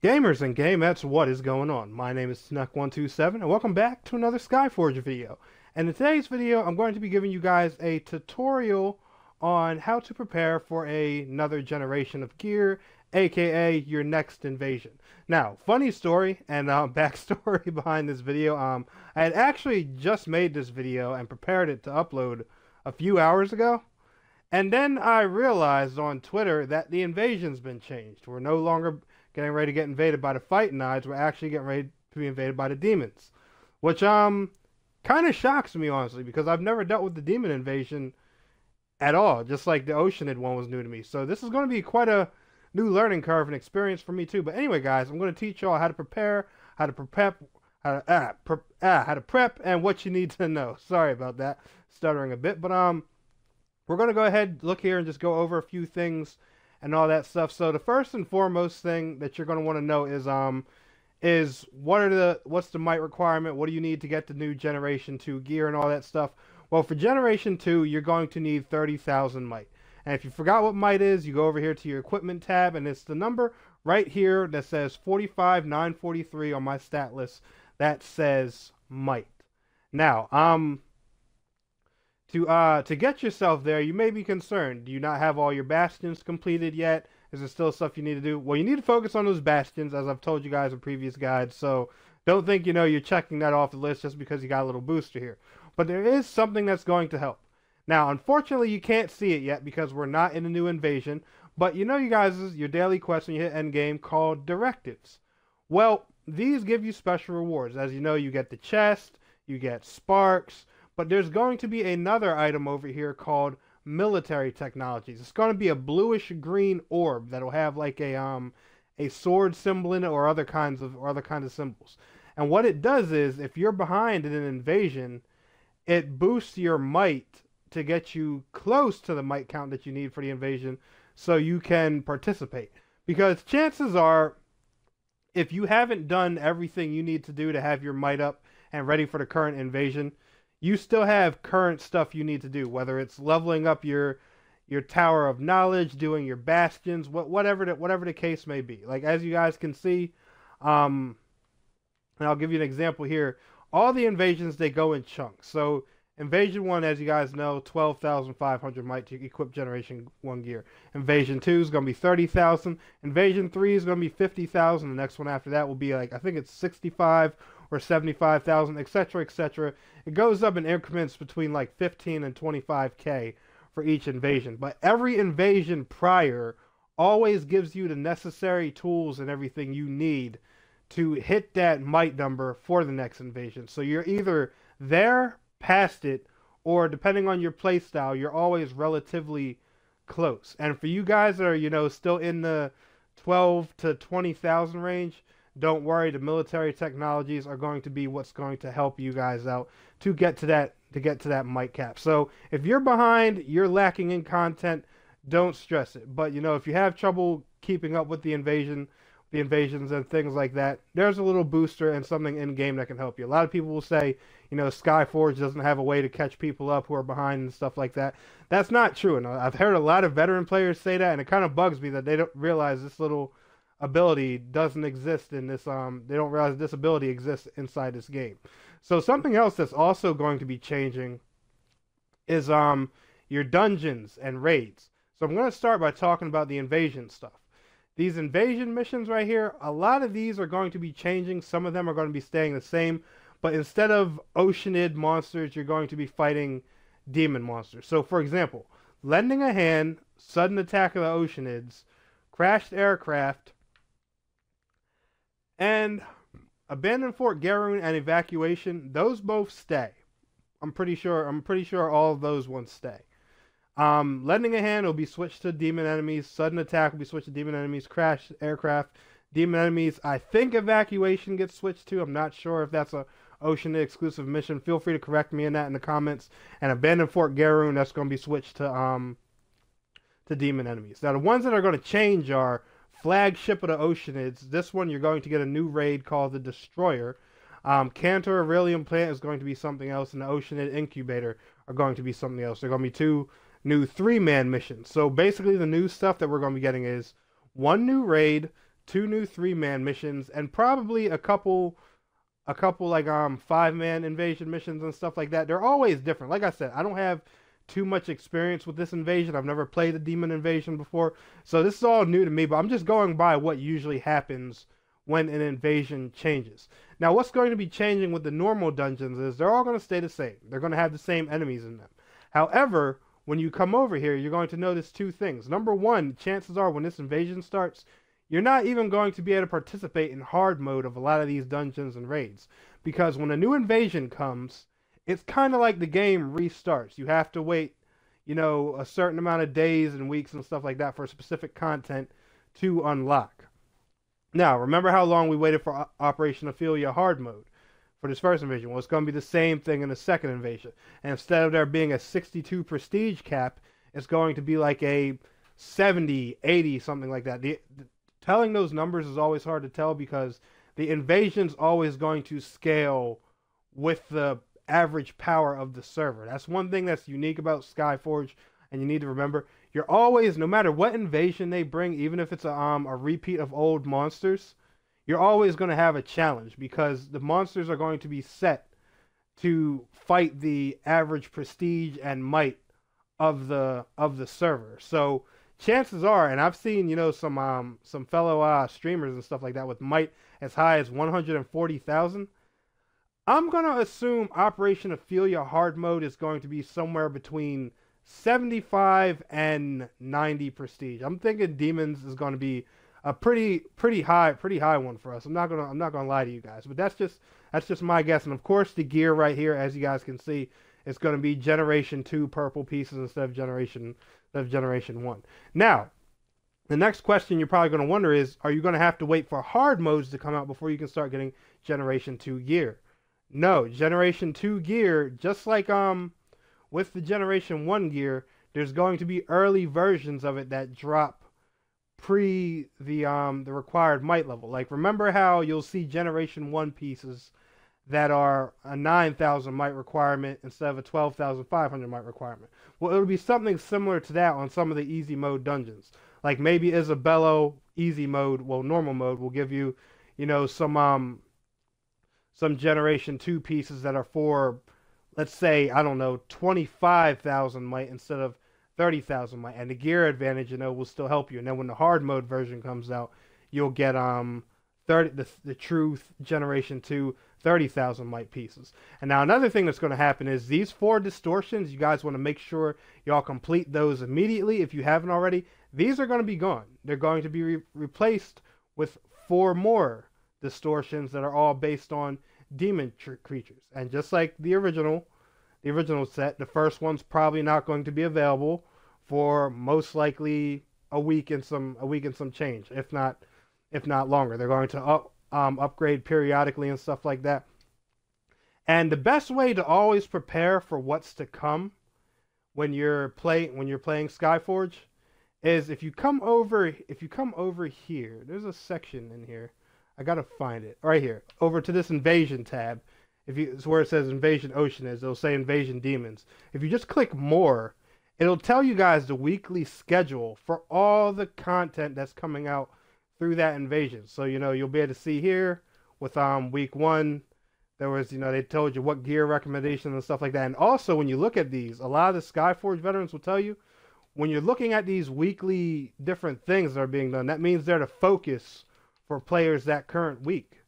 Gamers and gamettes, what is going on? My name is Snuck127 and welcome back to another Skyforge video. And in today's video, I'm going to be giving you guys a tutorial on how to prepare for another generation of gear, aka your next invasion. Now, funny story and backstory behind this video. I had actually just made this video and prepared it to upload a few hours ago. And then I realized on Twitter that the invasion's been changed. We're no longer getting ready to get invaded by the fighting knights. We're actually getting ready to be invaded by the demons. Which kind of shocks me, honestly, because I've never dealt with the demon invasion at all. Just like the Oceanid one was new to me. So this is going to be quite a new learning curve and experience for me too. But anyway, guys, I'm going to teach y'all how to prepare, how to prep, how to prep, and what you need to know. Sorry about that, stuttering a bit, but we're going to go ahead, look here, and just go over a few things and all that stuff. So the first and foremost thing that you're going to want to know is what's the might requirement? What do you need to get the new Generation 2 gear and all that stuff? Well, for Generation 2, you're going to need 30,000 might. And if you forgot what might is, you go over here to your equipment tab, and it's the number right here that says 45,943 on my stat list that says might. Now, to get yourself there, you may be concerned. Do you not have all your bastions completed yet? Is there still stuff you need to do? Well, you need to focus on those bastions, as I've told you guys in previous guides. So don't think you're checking that off the list just because you got a little booster here. But there is something that's going to help. Now, unfortunately, you can't see it yet because we're not in a new invasion. But you guys, your daily quest when you hit endgame called directives. Well, these give you special rewards. As you know, you get the chest, you get sparks. But there's going to be another item over here called military technologies. It's going to be a bluish green orb that'll have like a sword symbol in it or other kinds of symbols. And what it does is, if you're behind in an invasion, it boosts your might to get you close to the might count that you need for the invasion so you can participate. Because chances are, if you haven't done everything you need to do to have your might up and ready for the current invasion, you still have current stuff you need to do, whether it's leveling up your tower of knowledge, doing your bastions, whatever the case may be. Like, as you guys can see, and I'll give you an example here. All the invasions, they go in chunks. So Invasion 1, as you guys know, 12,500 might to equip Generation 1 gear. Invasion 2 is going to be 30,000. Invasion 3 is going to be 50,000. The next one after that will be like, I think it's 65 or 75,000, etc., etc. It goes up in increments between like 15 and 25k for each invasion. But every invasion prior always gives you the necessary tools and everything you need to hit that might number for the next invasion. So you're either there, past it, or depending on your playstyle, you're always relatively close. And for you guys that are, still in the 12 to 20,000 range, don't worry, the military technologies are going to be what's going to help you guys out to get to that might cap. So if you're behind, you're lacking in content, don't stress it. But if you have trouble keeping up with the invasions and things like that, there's a little booster and something in game that can help you. A lot of people will say, Skyforge doesn't have a way to catch people up who are behind and stuff like that. That's not true. And I've heard a lot of veteran players say that, and it kind of bugs me that they don't realize this little ability doesn't exist in this. They don't realize this ability exists inside this game. So something else that's also going to be changing is your dungeons and raids. So I'm going to start by talking about the invasion stuff. These invasion missions right here, a lot of these are going to be changing. Some of them are going to be staying the same, but instead of Oceanid monsters, you're going to be fighting demon monsters. So for example, lending a hand, sudden attack of the Oceanids, crashed aircraft, and abandoned Fort Garoon and evacuation, those both stay. I'm pretty sure all of those ones stay. Lending a hand will be switched to demon enemies. Sudden attack will be switched to demon enemies. Crash aircraft, demon enemies. I think evacuation gets switched to. I'm not sure if that's a Ocean exclusive mission. Feel free to correct me in that in the comments. And abandoned Fort Garoon, that's going to be switched to demon enemies. Now the ones that are going to change are flagship of the Oceanids. This one you're going to get a new raid called the Destroyer. Cantor Aurelium Plant is going to be something else, and the Oceanid Incubator are going to be something else. They're going to be two new 3-man missions. So basically the new stuff that we're going to be getting is one new raid, 2 new 3-man missions, and probably a couple like 5-man invasion missions and stuff like that. They're always different. Like I said, I don't have too much experience with this invasion. I've never played the demon invasion before, so this is all new to me, but I'm just going by what usually happens when an invasion changes. Now, what's going to be changing with the normal dungeons is they're all going to stay the same. They're going to have the same enemies in them. However, when you come over here, you're going to notice 2 things. Number one, chances are when this invasion starts, you're not even going to be able to participate in hard mode of a lot of these dungeons and raids. Because when a new invasion comes, it's kind of like the game restarts. You have to wait, a certain amount of days and weeks and stuff like that for specific content to unlock. Now, remember how long we waited for Operation Ophelia hard mode for this first invasion? Well, it's going to be the same thing in the second invasion. And instead of there being a 62 prestige cap, it's going to be like a 70, 80, something like that. Telling those numbers is always hard to tell because the invasion's always going to scale with the average power of the server. That's one thing that's unique about Skyforge, and you need to remember, you're always, no matter what invasion they bring, even if it's a repeat of old monsters, you're always going to have a challenge because the monsters are going to be set to fight the average prestige and might of the server. So chances are, and I've seen, some fellow streamers and stuff like that with might as high as 140,000. I'm going to assume Operation Ophelia hard mode is going to be somewhere between 75 and 90 prestige. I'm thinking demons is going to be a pretty high one for us. I'm not going to lie to you guys, but that's just my guess. And of course, the gear right here, as you guys can see, it's going to be Generation 2 purple pieces instead of Generation 1. Now, the next question you're probably going to wonder is, are you going to have to wait for hard modes to come out before you can start getting Generation 2 gear? No, Generation 2 gear, just like with the Generation 1 gear, there's going to be early versions of it that drop pre the required might level. Like, remember how you'll see Generation 1 pieces that are a 9,000 might requirement instead of a 12,500 might requirement? Well, it'll be something similar to that on some of the easy mode dungeons. Like maybe Isabello easy mode, well, normal mode will give you, some Generation 2 pieces that are for, let's say, I don't know, 25,000 might instead of 30,000 might. And the gear advantage, will still help you. And then when the hard mode version comes out, you'll get the true Generation 2 30,000 might pieces. And now another thing that's going to happen is these 4 distortions, you guys want to make sure y'all complete those immediately if you haven't already. These are going to be gone. They're going to be replaced with 4 more distortions that are all based on demon creatures. And just like the original set, the first one's probably not going to be available for most likely a week and some change, if not longer. They're going to upgrade periodically and stuff like that. And the best way to always prepare for what's to come when you're playing Skyforge is if you come over here. There's a section in here. I gotta find it right here. Over to this invasion tab. It's where it says Invasion Ocean is. It'll say Invasion Demons. If you just click more, it'll tell you guys the weekly schedule for all the content that's coming out through that invasion. So you'll be able to see here with week 1, there was they told you what gear recommendations and stuff like that. And also when you look at these, a lot of the Skyforge veterans will tell you when you're looking at these weekly different things that are being done, that means they're the focus for players that current week.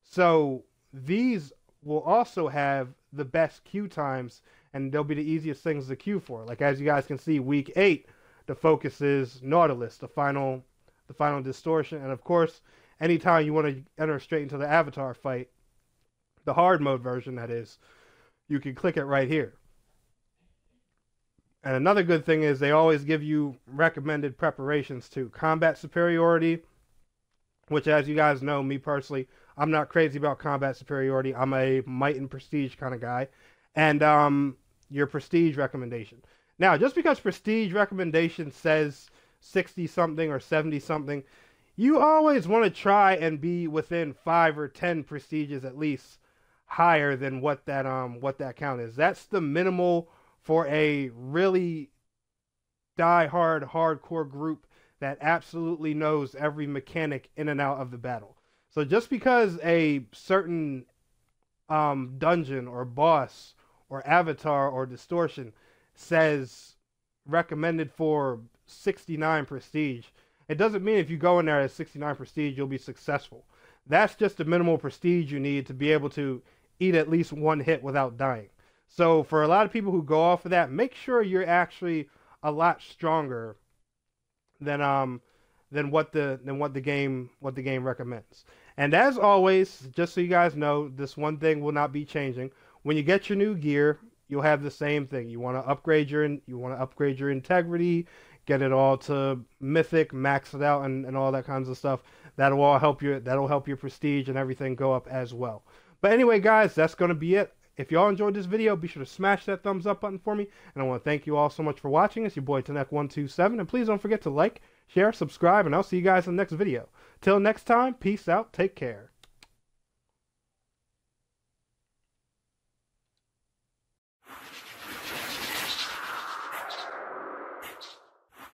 So these will also have the best queue times, and they'll be the easiest things to queue for. Like as you guys can see, week 8, the focus is Nautilus, the final distortion, and of course, anytime you want to enter straight into the Avatar fight, the hard mode version that is, you can click it right here. And another good thing is they always give you recommended preparations too. Combat superiority, which as you guys know, me personally, I'm not crazy about combat superiority. I'm a might and prestige kind of guy. And your prestige recommendation. Now, just because prestige recommendation says 60 something or 70 something, you always want to try and be within 5 or 10 prestiges at least higher than what that count is. That's the minimal for a really hardcore group that absolutely knows every mechanic in and out of the battle. So just because a certain dungeon or boss or avatar or distortion says recommended for 69 prestige, it doesn't mean if you go in there at 69 prestige you'll be successful. That's just the minimal prestige you need to be able to eat at least one hit without dying. So for a lot of people who go off of that, make sure you're actually a lot stronger than what the game recommends. And as always, just so you guys know, this one thing will not be changing. When you get your new gear, you'll have the same thing. You want to upgrade your integrity, get it all to mythic, max it out, and all that kinds of stuff. That'll all help your prestige and everything go up as well. But anyway, guys, that's gonna be it. If y'all enjoyed this video, be sure to smash that thumbs up button for me. And I want to thank you all so much for watching. It's your boy Tanek127. And please don't forget to like, share, subscribe, and I'll see you guys in the next video. Till next time, peace out, take care.